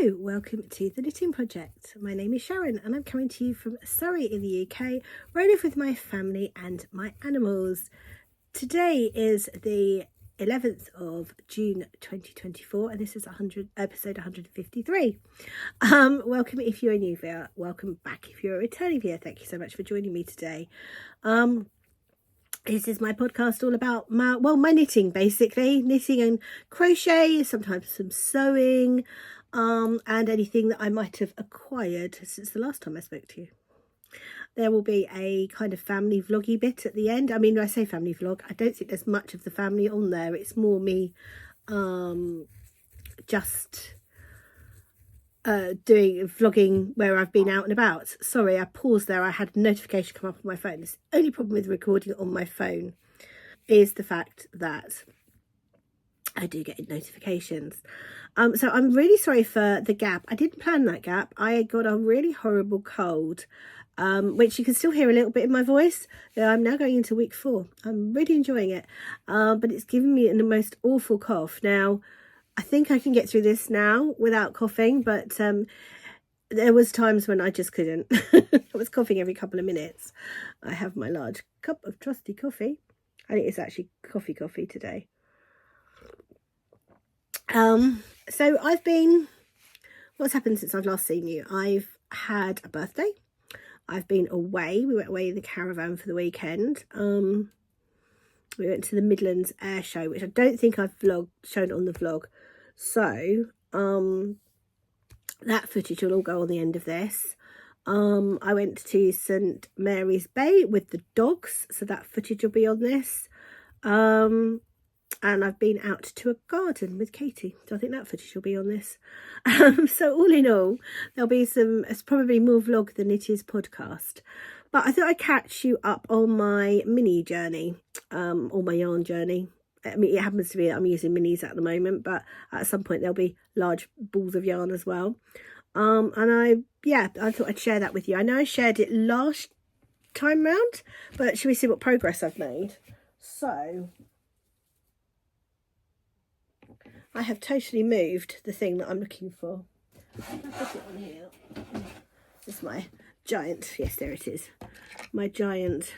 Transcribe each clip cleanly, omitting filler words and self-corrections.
Hello, welcome to the Knitting Project. My name is Sharon and I'm coming to you from Surrey in the UK, where I live with my family and my animals. Today is the 11th of June 2024 and this is episode 153. Welcome if you're a new viewer, welcome back if you're a returning viewer. Thank you so much for joining me today. This is my podcast all about my knitting, basically. Knitting and crochet, sometimes some sewing, and anything that I might have acquired since the last time I spoke to you. There will be a kind of family vloggy bit at the end. I mean, when I say family vlog, I don't think there's much of the family on there. It's more me just doing vlogging where I've been out and about. Sorry, I paused there. I had a notification come up on my phone. The only problem with recording on my phone is the fact that I do get notifications. So I'm really sorry for the gap. I didn't plan that gap. I got a really horrible cold, which you can still hear a little bit in my voice. I'm now going into week 4. I'm really enjoying it, but it's given me the most awful cough. Now, I think I can get through this now without coughing, but there was times when I just couldn't. I was coughing every couple of minutes. I have my large cup of trusty coffee. I think it's actually coffee today. So what's happened since I've last seen you? I've had a birthday. I've been away. We went away in the caravan for the weekend. We went to the Midlands Air Show, which I don't think I've shown on the vlog. So, that footage will all go on the end of this. I went to St Mary's Bay with the dogs, so that footage will be on this. And I've been out to a garden with Katie, so I think that footage will be on this. So all in all, there'll be it's probably more vlog than it is podcast. But I thought I'd catch you up on my mini journey, or my yarn journey. I mean, it happens to be that I'm using minis at the moment, but at some point there'll be large balls of yarn as well. And I thought I'd share that with you. I know I shared it last time round, but shall we see what progress I've made? So, I have totally moved the thing that I'm looking for. I'll put it on here. This is my giant, yes, there it is. My giant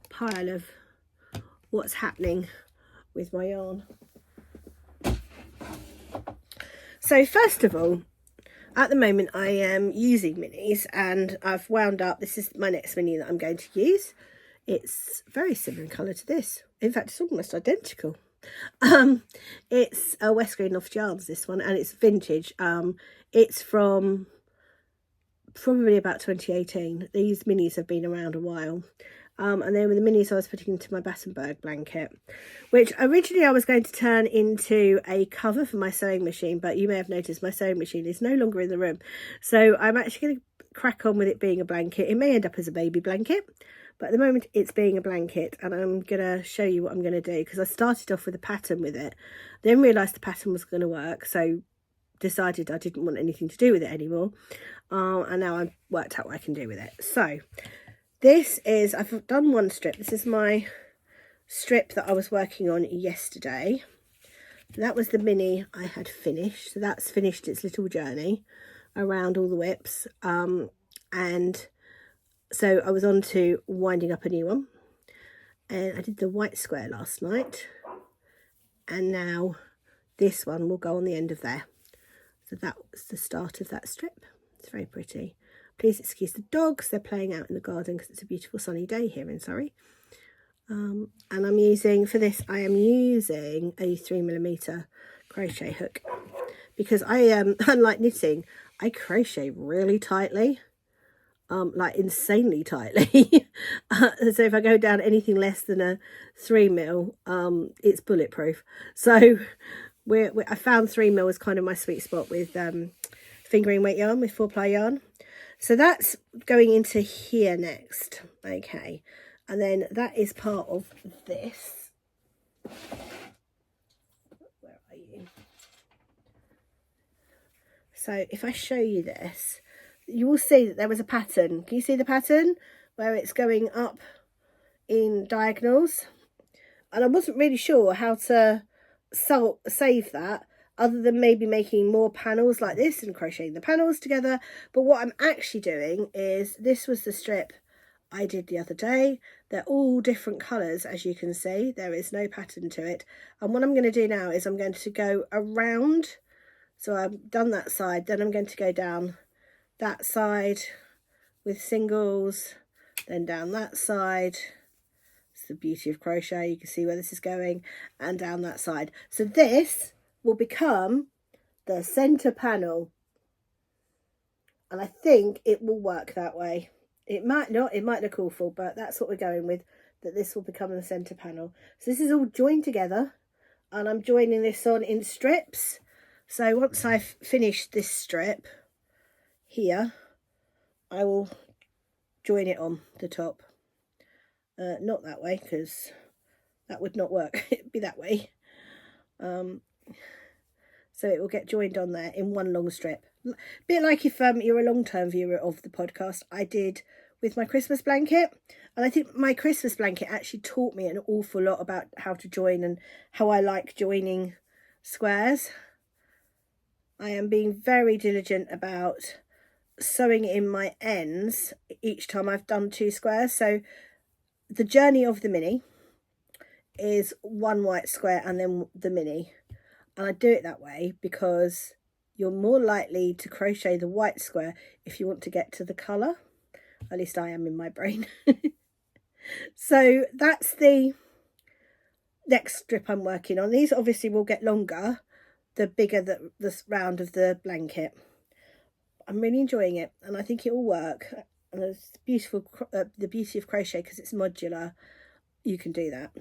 pile of what's happening with my yarn. So first of all, at the moment I am using minis and I've wound up, this is my next mini that I'm going to use. It's very similar in colour to this. In fact, it's almost identical. It's a West Green Loft Yarns, this one, and it's vintage. It's from probably about 2018. These minis have been around a while. And then with the minis I was putting into my Battenberg blanket, which originally I was going to turn into a cover for my sewing machine, but you may have noticed my sewing machine is no longer in the room. So I'm actually going to crack on with it being a blanket. It may end up as a baby blanket, but at the moment it's being a blanket, and I'm going to show you what I'm going to do, because I started off with a pattern with it, then realised the pattern was going to work, so decided I didn't want anything to do with it anymore, and now I've worked out what I can do with it. So this is, I've done one strip. This is my strip that I was working on yesterday. That was the mini I had finished. So that's finished its little journey around all the whips. And so I was on to winding up a new one. And I did the white square last night. And now this one will go on the end of there. So that was the start of that strip. It's very pretty. Please excuse the dogs, they're playing out in the garden because it's a beautiful sunny day here in Surrey. And I'm using, for this, I am using a 3mm crochet hook, because I unlike knitting, I crochet really tightly, like insanely tightly. So if I go down anything less than a 3mm, it's bulletproof. So I found 3mm is kind of my sweet spot with fingering weight yarn, with 4-ply yarn. So that's going into here next, okay, and then that is part of this. Where are you? So if I show you this, you will see that there was a pattern. Can you see the pattern where it's going up in diagonals? And I wasn't really sure how to save that. other than maybe making more panels like this and crocheting the panels together. But what I'm actually doing is, this was the strip I did the other day. They're all different colours, as you can see. There is no pattern to it. And what I'm going to do now is I'm going to go around. So I've done that side, then I'm going to go down that side with singles, then down that side. It's the beauty of crochet, you can see where this is going, and down that side. So this will become the centre panel, and I think it will work that way. It might not, it might look awful, but that's what we're going with, that this will become the centre panel. So this is all joined together, and I'm joining this on in strips. So once I've finished this strip here, I will join it on the top. Not that way, because that would not work. It'd be that way. So it will get joined on there in one long strip. A bit like if you're a long-term viewer of the podcast, I did with my Christmas blanket. And I think my Christmas blanket actually taught me an awful lot about how to join and how I like joining squares. I am being very diligent about sewing in my ends each time I've done 2 squares. So the journey of the mini is 1 white square and then the mini. And I do it that way because you're more likely to crochet the white square if you want to get to the colour. At least I am in my brain. So that's the next strip I'm working on. These obviously will get longer the bigger the round of the blanket. I'm really enjoying it, and I think it will work. And it's beautiful, the beauty of crochet, because it's modular, you can do that.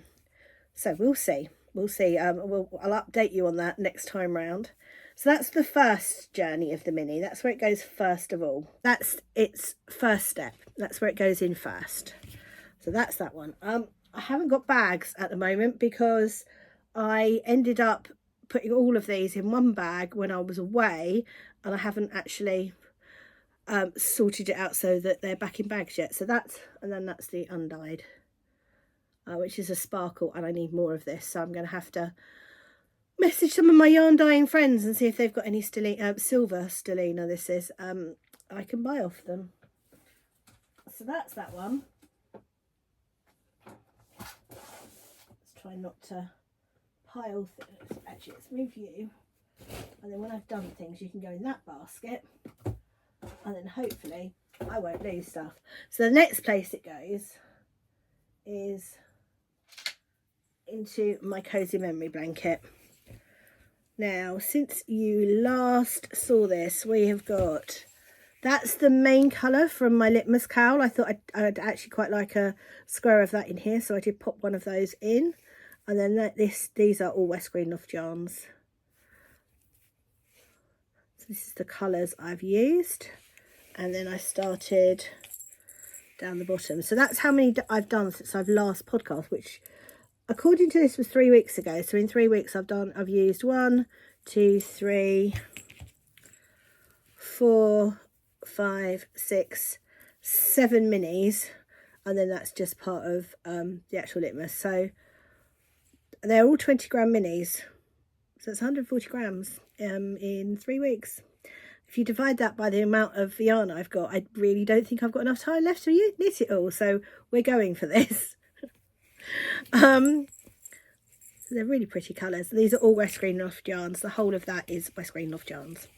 So we'll see. I'll update you on that next time round. So that's the first journey of the mini. That's where it goes first of all. That's its first step. That's where it goes in first. So that's that one. I haven't got bags at the moment because I ended up putting all of these in one bag when I was away, and I haven't actually sorted it out so that they're back in bags yet. So that's, and then that's the undyed, which is a sparkle, and I need more of this, so I'm going to have to message some of my yarn dyeing friends and see if they've got any silver stellina. This is I can buy off them. So that's that one. Let's try not to pile things. Actually, let's move you, and then when I've done things, you can go in that basket, and then hopefully I won't lose stuff. So the next place it goes is into my cozy memory blanket. Now, since you last saw this, we have got, that's the main colour from my litmus cowl. I thought I'd actually quite like a square of that in here, so I did pop one of those in. And then these are all West Green Loft yarns. So this is the colours I've used. And then I started down the bottom. So that's how many I've done since I've last podcast, which according to this was 3 weeks ago. So in 3 weeks I've used 1, 2, 3, 4, 5, 6, 7 minis, and then that's just part of the actual litmus. So they're all 20 gram minis, so it's 140 grams in 3 weeks. If you divide that by the amount of yarn I've got, I really don't think I've got enough time left to knit it all, so we're going for this. So they're really pretty colours. These are all West Green Loft yarns. The whole of that is West Green Loft yarns.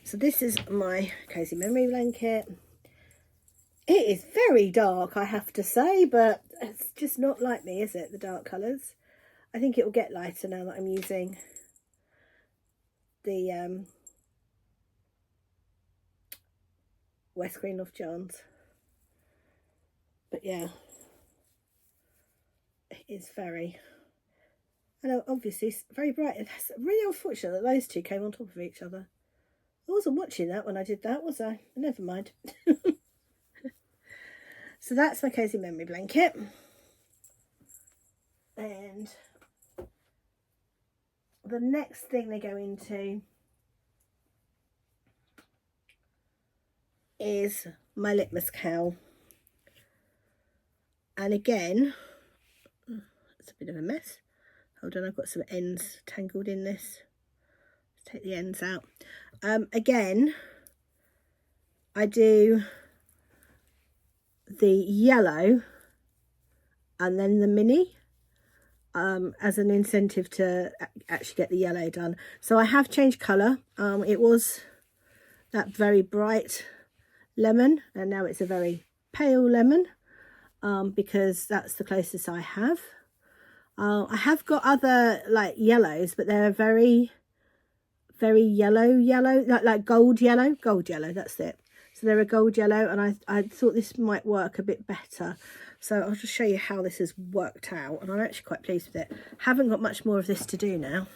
So this is my cozy memory blanket. It is very dark, I have to say, but it's just not like me, is it, the dark colours? I think it will get lighter now that I'm using the West Green Loft yarns. But yeah, it is very, I know, obviously it's very bright. It's really unfortunate that those two came on top of each other. I wasn't watching that when I did that, was I? Never mind. So that's my cozy memory blanket. And the next thing they go into is my litmus cowl. And again, it's a bit of a mess. Hold on, I've got some ends tangled in this. take the ends out. Again, I do the yellow and then the mini as an incentive to actually get the yellow done. So I have changed colour. It was that very bright lemon and now it's a very pale lemon because that's the closest I have. I have got other like yellows, but they're very yellow, like gold yellow, that's it. So they're a gold yellow, and I thought this might work a bit better. So I'll just show you how this has worked out, and I'm actually quite pleased with it. Haven't got much more of this to do now.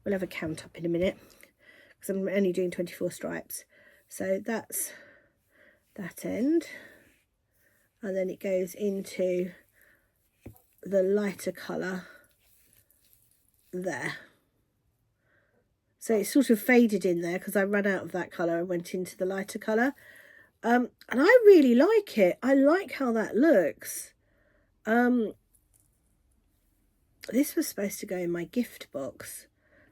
We'll have a count up in a minute because I'm only doing 24 stripes. So that's that end, and then it goes into the lighter colour there. So it's sort of faded in there because I ran out of that colour and went into the lighter colour. And I really like it. I like how that looks. This was supposed to go in my gift box.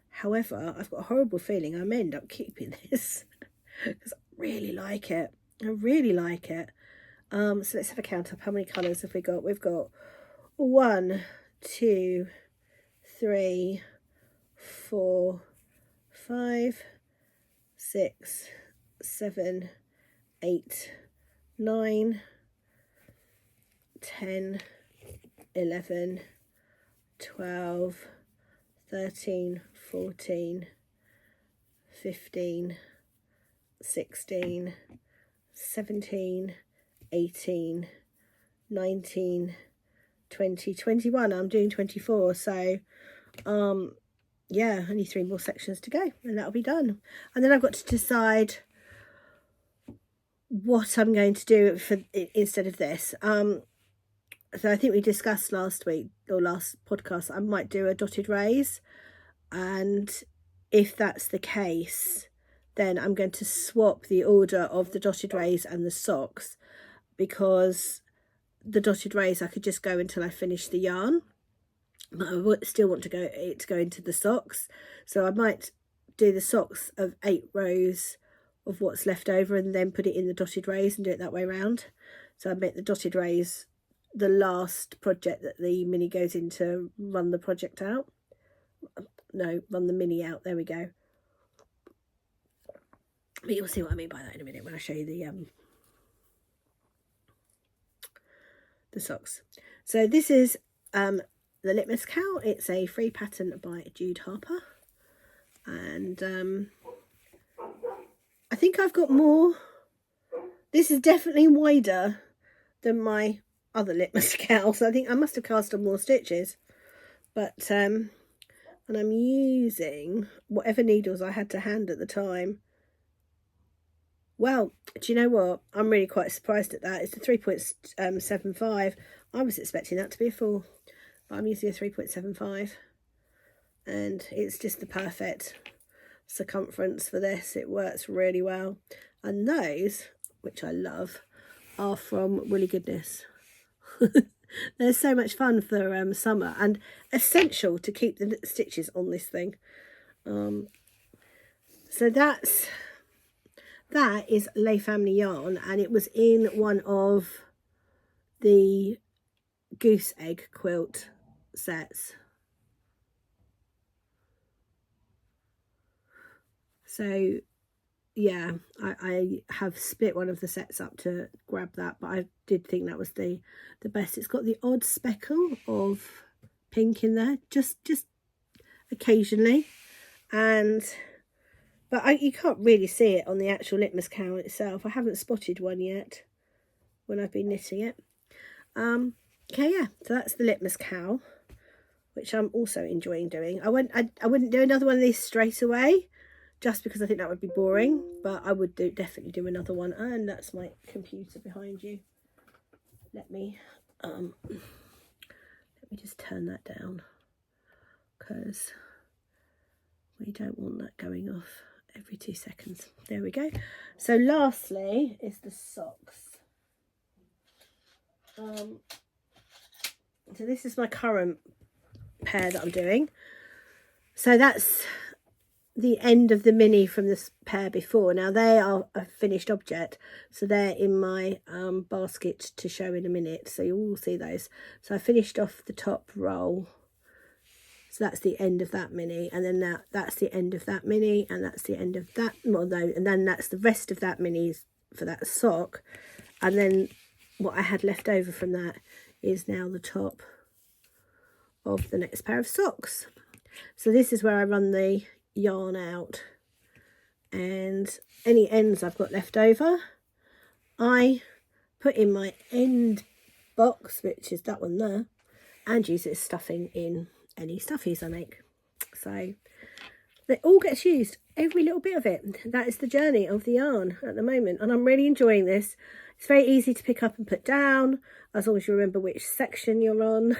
However, I've got a horrible feeling I may end up keeping this because I really like it. I really like it. So let's have a count up. How many colours have we got? We've got 1, 2, 3, 4, 5, 6, 7, 8, 9, 10, 11, 12, 13, 14, 15, 16, 17, 18, 19, 20, 21. I'm doing 24. So yeah, only 3 more sections to go and that'll be done. And then I've got to decide what I'm going to do for instead of this. So I think we discussed last week or last podcast I might do a dotted raise, and if that's the case then I'm going to swap the order of the dotted raise and the socks, because the dotted raise I could just go until I finish the yarn, but I would still want to go into the socks. So I might do the socks of 8 rows of what's left over and then put it in the dotted raise and do it that way around. So I make the dotted raise the last project that the mini goes in to run the project out. No, run the mini out. There we go. But you'll see what I mean by that in a minute when I show you the socks. So this is the Litmus Cow. It's a free pattern by Jude Harper, and I think I've got more. This is definitely wider than my other Litmus Cow, so I think I must have cast on more stitches. But and I'm using whatever needles I had to hand at the time. Well, do you know what? I'm really quite surprised at that. It's a 3.75. I was expecting that to be a 4, but I'm using a 3.75, and it's just the perfect circumference for this. It works really well, and those, which I love, are from Woolly Goodness. They're so much fun for summer and essential to keep the stitches on this thing. So that is Les Family yarn, and it was in one of the goose egg quilt sets. So yeah, I have split one of the sets up to grab that, but I did think that was the best. It's got the odd speckle of pink in there, just occasionally, but you can't really see it on the actual Litmus Cow itself. I haven't spotted one yet when I've been knitting it. Okay, yeah, so that's the Litmus Cow, which I'm also enjoying doing. I wouldn't do another one of these straight away, just because I think that would be boring, but I would definitely do another one. And that's my computer behind you. Let me just turn that down, because we don't want that going off every 2 seconds. There we go. So lastly is the socks. So this is my current pair that I'm doing. So that's the end of the mini from this pair before. Now they are a finished object, so they're in my basket to show in a minute, so you will see those. So I finished off the top roll, so that's the end of that mini, and then that's the end of that mini, and that's the end of that, well, no, and then that's the rest of that mini for that sock. And then what I had left over from that is now the top of the next pair of socks. So this is where I run the yarn out, and any ends I've got left over I put in my end box, which is that one there, and use it as stuffing in any stuffies I make. So it all gets used, every little bit of it. That is the journey of the yarn at the moment, and I'm really enjoying this. It's very easy to pick up and put down, as long as you remember which section you're on.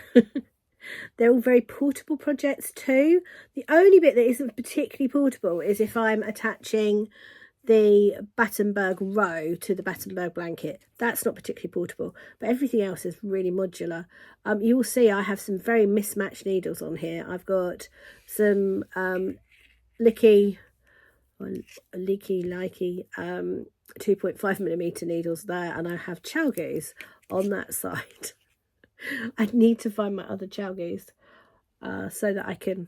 They're all very portable projects too. The only bit that isn't particularly portable is if I'm attaching the Battenberg row to the Battenberg blanket. That's not particularly portable, but everything else is really modular. You will see I have some very mismatched needles on here. I've got some leaky 2.5mm needles there, and I have chalgoos on that side. I need to find my other chalgoos so that I can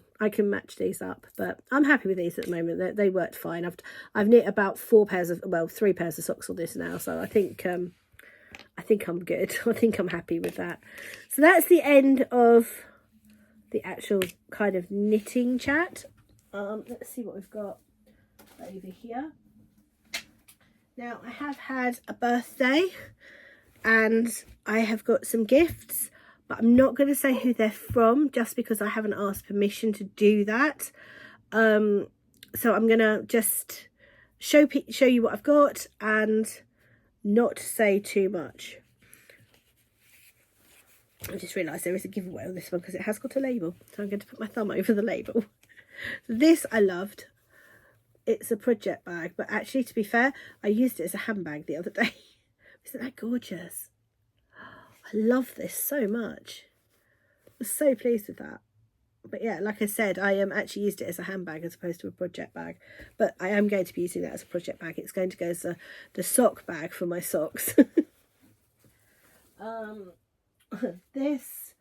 match these up, but I'm happy with these at the moment. They worked fine. I've knit about 3 pairs of socks on this now, so I think I'm good. I think I'm happy with that. So that's the end of the actual kind of knitting chat. Let's see what we've got over here. Now I have had a birthday and I have got some gifts, but I'm not going to say who they're from just because I haven't asked permission to do that. So I'm going to just show you what I've got and not say too much. I just realised there is a giveaway on this one because it has got a label, so I'm going to put my thumb over the label. This I loved. It's a project bag, but actually, to be fair, I used it as a handbag the other day. Isn't that gorgeous? I love this so much. I was so pleased with that. But yeah, like I said, I actually used it as a handbag as opposed to a project bag. But I am going to be using that as a project bag. It's going to go as the sock bag for my socks. This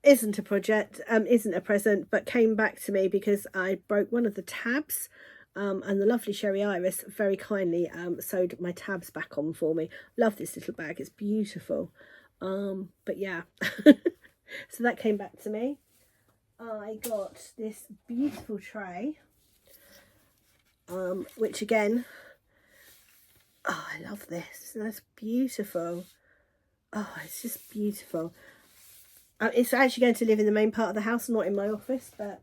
isn't a project, isn't a present, but came back to me because I broke one of the tabs. And the lovely Sherry Iris very kindly sewed my tabs back on for me. Love this little bag, it's beautiful. But yeah, so that came back to me. I got this beautiful tray, which again, oh, I love this. That's beautiful. Oh, it's just beautiful. It's actually going to live in the main part of the house, not in my office, but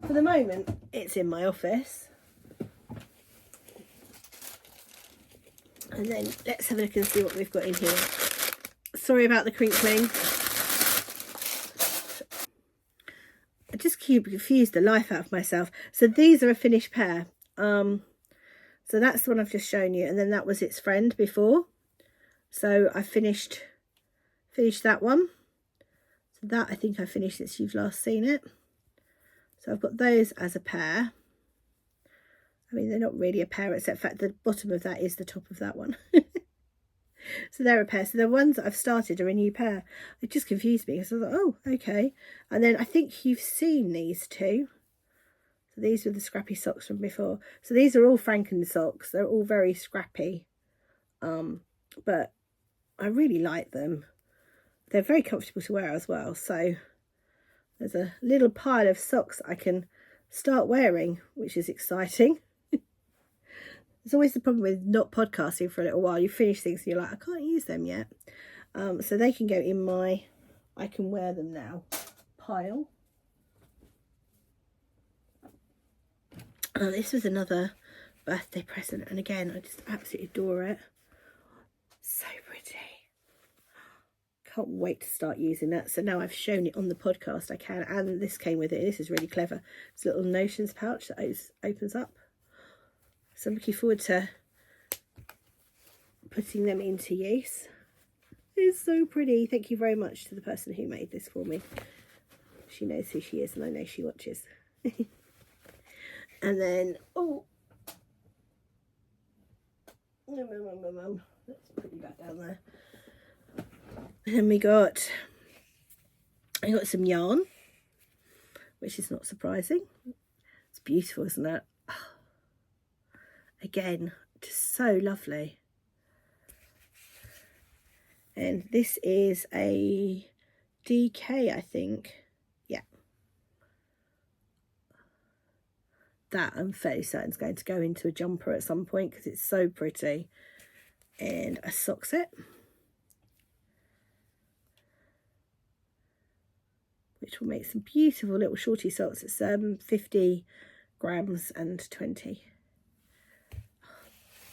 for the moment, it's in my office. And then let's have a look and see what we've got in here. Sorry about the crinkling. I just confused the life out of myself. So these are a finished pair. So that's the one I've just shown you, and then that was its friend before. So I finished that one. So that I think I finished since you've last seen it. So I've got those as a pair. I mean, they're not really a pair, except for the bottom of that is the top of that one. So they're a pair. So the ones that I've started are a new pair. It just confused me because I thought, oh, okay. And then I think you've seen these two. So these were the scrappy socks from before. So these are all Franken socks. They're all very scrappy. But I really like them. They're very comfortable to wear as well. So there's a little pile of socks I can start wearing, which is exciting. It's always the problem with not podcasting for a little while. You finish things and you're like, I can't use them yet. So they can go in my I can wear them now pile. This was another birthday present, and again, I just absolutely adore it. So pretty. Can't wait to start using that. So now I've shown it on the podcast, I can, and this came with it. This is really clever. It's a little notions pouch that opens up. So I'm looking forward to putting them into use. It's so pretty. Thank you very much to the person who made this for me. She knows who she is, and I know she watches. And then, oh, let's put you back down there. And then I got some yarn, which is not surprising. It's beautiful, isn't it? Again, just so lovely. And this is a DK, I think. Yeah. That I'm fairly certain is going to go into a jumper at some point because it's so pretty. And a sock set, which will make some beautiful little shorty socks. It's 50 grams and 20.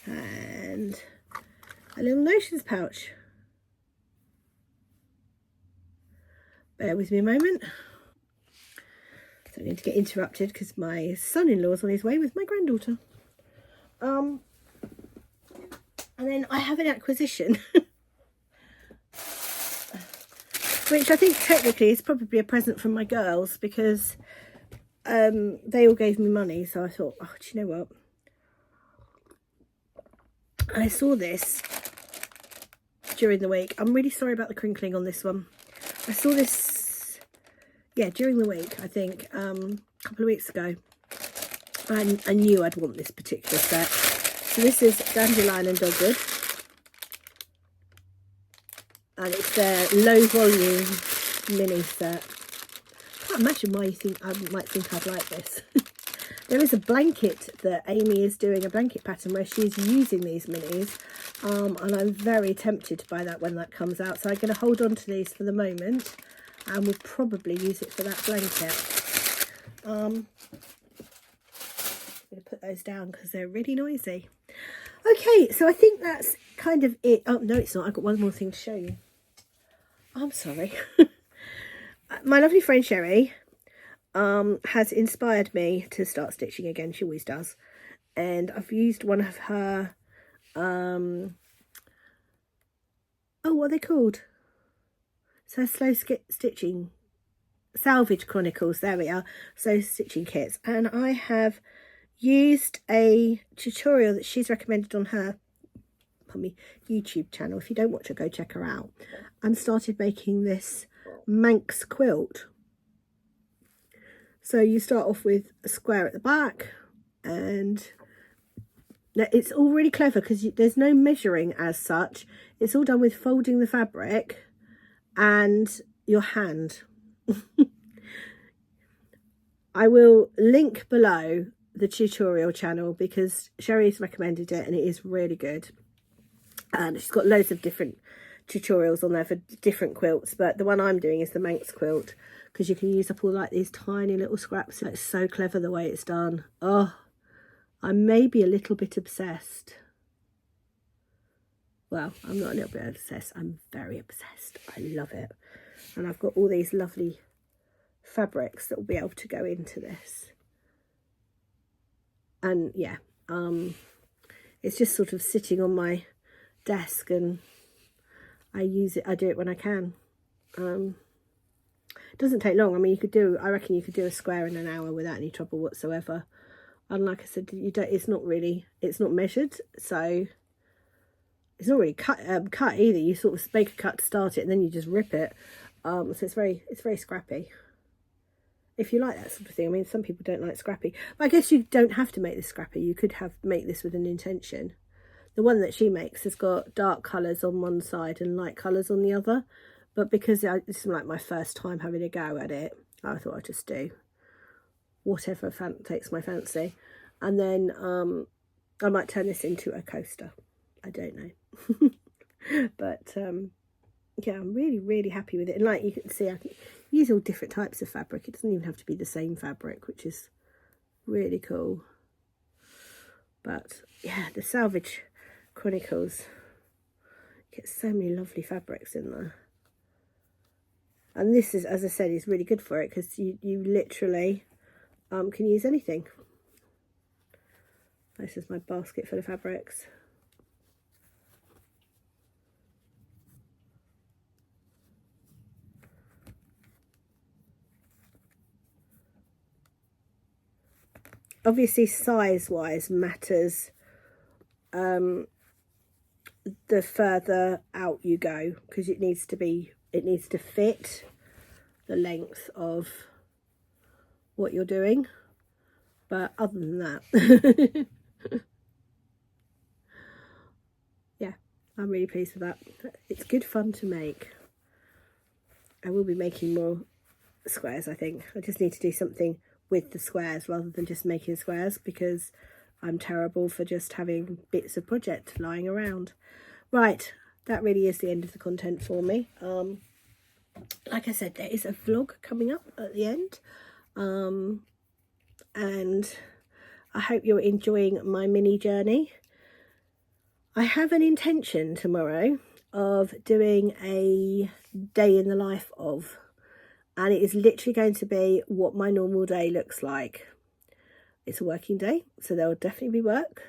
And a little notions pouch. Bear with me a moment. So I need to get interrupted because my son-in-law is on his way with my granddaughter. And then I have an acquisition, which I think technically is probably a present from my girls because they all gave me money. So I thought, oh, do you know what? I saw this during the week. I'm really sorry about the crinkling on this one. I saw this, yeah, during the week, I think, a couple of weeks ago. I knew I'd want this particular set. So this is Dandelion and Dogwood. And it's their low volume mini set. I can't imagine why you think I might think I'd like this. There is a blanket that Amy is doing, a blanket pattern where she's using these minis. And I'm very tempted by that when that comes out. So I'm going to hold on to these for the moment. And we'll probably use it for that blanket. I'm going to put those down because they're really noisy. Okay, so I think that's kind of it. Oh, no, it's not. I've got one more thing to show you. I'm sorry. My lovely friend Sherry has inspired me to start stitching again. She always does. And I've used one of her, oh, what are they called? It's her slow stitching, salvage chronicles, there we are, slow stitching kits. And I have used a tutorial that she's recommended on her YouTube channel. If you don't watch her, go check her out. And started making this Manx quilt. So you start off with a square at the back, and it's all really clever because there's no measuring as such. It's all done with folding the fabric and your hand. I will link below the tutorial channel because Sherry's recommended it and it is really good. And she's got loads of different tutorials on there for different quilts, but the one I'm doing is the Manx quilt because you can use up all like these tiny little scraps. It's so clever the way it's done. Oh, I'm maybe a little bit obsessed. Well, I'm not a little bit obsessed, I'm very obsessed. I love it. And I've got all these lovely fabrics that will be able to go into this. And yeah, it's just sort of sitting on my desk and I use it, I do it when I can. It doesn't take long. I mean, I reckon you could do a square in an hour without any trouble whatsoever. And like I said, it's not measured, so it's not really cut either. You sort of make a cut to start it and then you just rip it. So it's very scrappy. If you like that sort of thing. I mean, some people don't like scrappy, but I guess you don't have to make this scrappy. You could make this with an intention. The one that she makes has got dark colours on one side and light colours on the other. But because this is like my first time having a go at it, I thought I'd just do whatever takes my fancy. And then I might turn this into a coaster. I don't know. But yeah, I'm really, really happy with it. And like you can see, I can use all different types of fabric. It doesn't even have to be the same fabric, which is really cool. But yeah, the Salvage Chronicles, get so many lovely fabrics in there. And this is, as I said, is really good for it because you literally can use anything. This is my basket full of fabrics. obviously size wise matters the further out you go, because it needs to fit the length of what you're doing. But other than that, yeah, I'm really pleased with that. It's good fun to make. I will be making more squares, I think. I just need to do something with the squares rather than just making squares, because I'm terrible for just having bits of project lying around. Right, that really is the end of the content for me. Like I said, there is a vlog coming up at the end, and I hope you're enjoying my mini journey. I have an intention tomorrow of doing a day in the life of, and it is literally going to be what my normal day looks like. It's a working day, so there will definitely be work,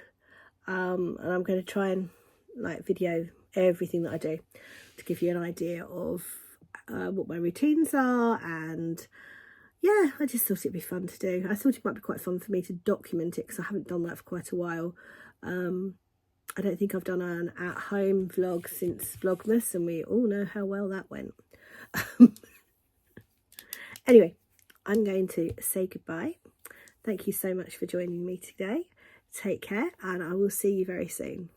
and I'm going to try and video everything that I do to give you an idea of what my routines are. And yeah, I just thought it'd be fun to do. I thought it might be quite fun for me to document it, because I haven't done that for quite a while. I don't think I've done an at-home vlog since Vlogmas, and we all know how well that went. Anyway, I'm going to say goodbye. Thank you so much for joining me today. Take care, and I will see you very soon.